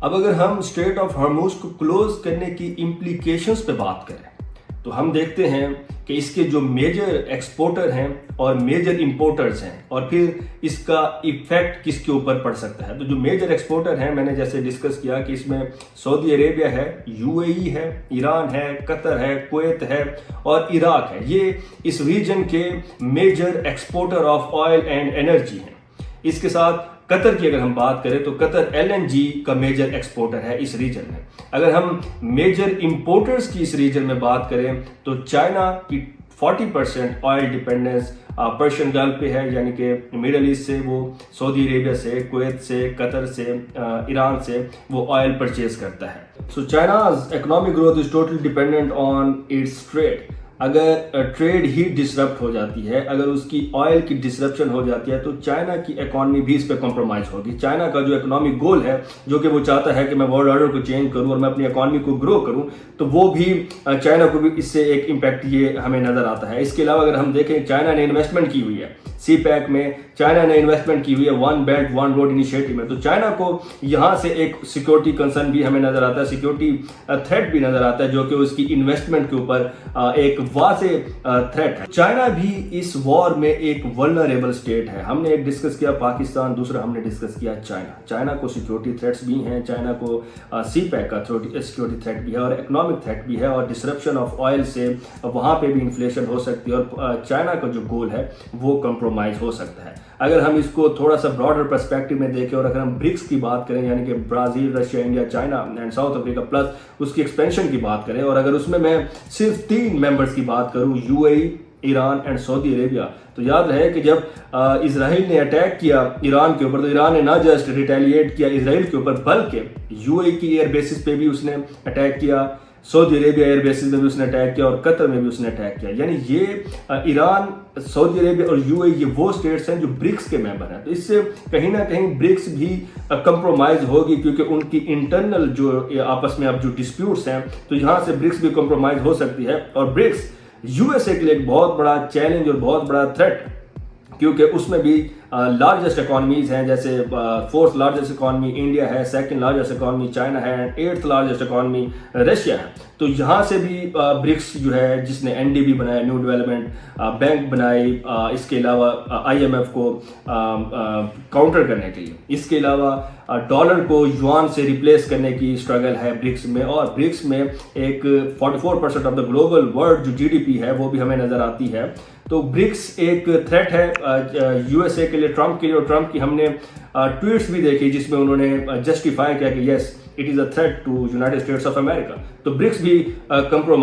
اب اگر ہم اسٹریٹ آف ہارموز کو کلوز کرنے کی امپلیکیشنز پہ بات کریں تو ہم دیکھتے ہیں کہ اس کے جو میجر ایکسپورٹر ہیں اور میجر امپورٹرز ہیں اور پھر اس کا ایفیکٹ کس کے اوپر پڑ سکتا ہے. تو جو میجر ایکسپورٹر ہیں میں نے جیسے ڈسکس کیا کہ اس میں سعودی عربیہ ہے, UAE ہے, ایران ہے, قطر ہے, کویت ہے اور عراق ہے. یہ اس ریجن کے major exporter of oil and energy ہیں. اس کے ساتھ قطر کی اگر ہم بات کریں تو قطر LNG کا میجر ایکسپورٹر ہے اس ریجن میں. اگر ہم میجر امپورٹرز کی اس ریجن میں بات کریں تو چائنا کی 40% آئل ڈیپینڈنس پرشین گلف پہ ہے, یعنی کہ مڈل ایسٹ سے وہ سعودی عربیہ سے, کویت سے, قطر سے, ایران سے وہ آئل پرچیز کرتا ہے. So China's economic growth is totally dependent on its trade. اگر ٹریڈ ہی ڈسرپٹ ہو جاتی ہے, اگر اس کی آئل کی ڈسرپشن ہو جاتی ہے تو چائنا کی اکانومی بھی اس پہ کمپرومائز ہوگی. چائنا کا جو اکنامک گول ہے جو کہ وہ چاہتا ہے کہ میں ورلڈ آرڈر کو چینج کروں اور میں اپنی اکانومی کو گرو کروں, تو وہ بھی چائنا کو بھی اس سے ایک امپیکٹ یہ ہمیں نظر آتا ہے. اس کے علاوہ اگر ہم دیکھیں چائنا نے انویسٹمنٹ کی ہوئی ہے سی پیک میں, چائنا نے انویسٹمنٹ کی ہوئی ہے one belt one road initiative میں, تو چائنا کو یہاں سے ایک سیکورٹی کنسرن بھی ہمیں نظر آتا ہے, سیکورٹی تھریٹ بھی نظر آتا ہے جو کہ اس کی انویسٹمنٹ کے اوپر ایک واضح تھریٹ ہے. چائنا بھی اس وار میں ایک ولنریبل اسٹیٹ ہے. ہم نے ایک ڈسکس کیا پاکستان, دوسرا ہم نے ڈسکس کیا چائنا. چائنا کو سیکورٹی تھریٹس بھی ہیں, چائنا کو سی پیک کا سیکورٹی تھریٹ بھی ہے اور اکنامک تھریٹ بھی ہے, اور ڈسرپشن آف آئل سے وہاں پہ بھی انفلیشن ہو سکتی ہے اور چائنا کا جو گول ہے وہ کمپرومائز ہو سکتا ہے. اگر ہم اس کو تھوڑا سا براڈر پرسپیکٹو میں دیکھیں اور اگر ہم برکس کی بات کریں, یعنی کہ Brazil, Russia, India, China and South Africa plus اس کی ایکسپینشن کی بات کریں, اور اگر اس میں صرف 3 ممبرس کی بات کروں, UAE, ایران اینڈ سعودی عربیہ, تو یاد رہے کہ جب اسرائیل نے اٹیک کیا ایران کے اوپر تو ایران نے نہ جسٹ ریٹیلیٹ کیا اسرائیل کے اوپر بلکہ UAE کی ایئر بیسز پہ بھی اس نے اٹیک کیا, سعودی عربیہ ایئر بیسز میں بھی اس نے اٹیک کیا اور قطر میں بھی اس نے اٹیک کیا. یعنی یہ ایران, سعودی عربیہ اور UAE یہ وہ اسٹیٹس ہیں جو برکس کے ممبر ہیں. تو اس سے کہیں نہ کہیں برکس بھی کمپرومائز ہوگی کیونکہ ان کی انٹرنل جو آپس میں اب جو ڈسپیوٹس ہیں تو یہاں سے برکس بھی کمپرومائز ہو سکتی ہے. اور برکس USA کے لیے ایک بہت بڑا چیلنج اور بہت بڑا تھریٹ, کیونکہ اس میں بھی لارجسٹ اکانومیز ہیں, جیسے 4th لارجسٹ اکانومی انڈیا ہے, 2nd لارجسٹ اکانومی چائنا ہے, 8th لارجسٹ اکانومی رشیا ہے. تو یہاں سے بھی برکس جو ہے جس نے NDB بنایا, نیو ڈیولپمنٹ بینک بنائی, اس کے علاوہ IMF کو کاؤنٹر کرنے کے لیے, اس کے علاوہ ڈالر کو یوان سے ریپلیس کرنے کی اسٹرگل ہے برکس میں, اور برکس میں ایک 44% آف دا گلوبل ورلڈ جو GDP ہے وہ بھی ہمیں نظر آتی ہے. تو برکس ایک تھریٹ ہے USA کے لیے, ٹرمپ کے لیے, اور ٹرمپ کی ہم نے ٹویٹس بھی دیکھی جس میں انہوں نے جسٹیفائی کیا کہ yes it is a threat to United States of America. تو برکس بھی کمپرومائز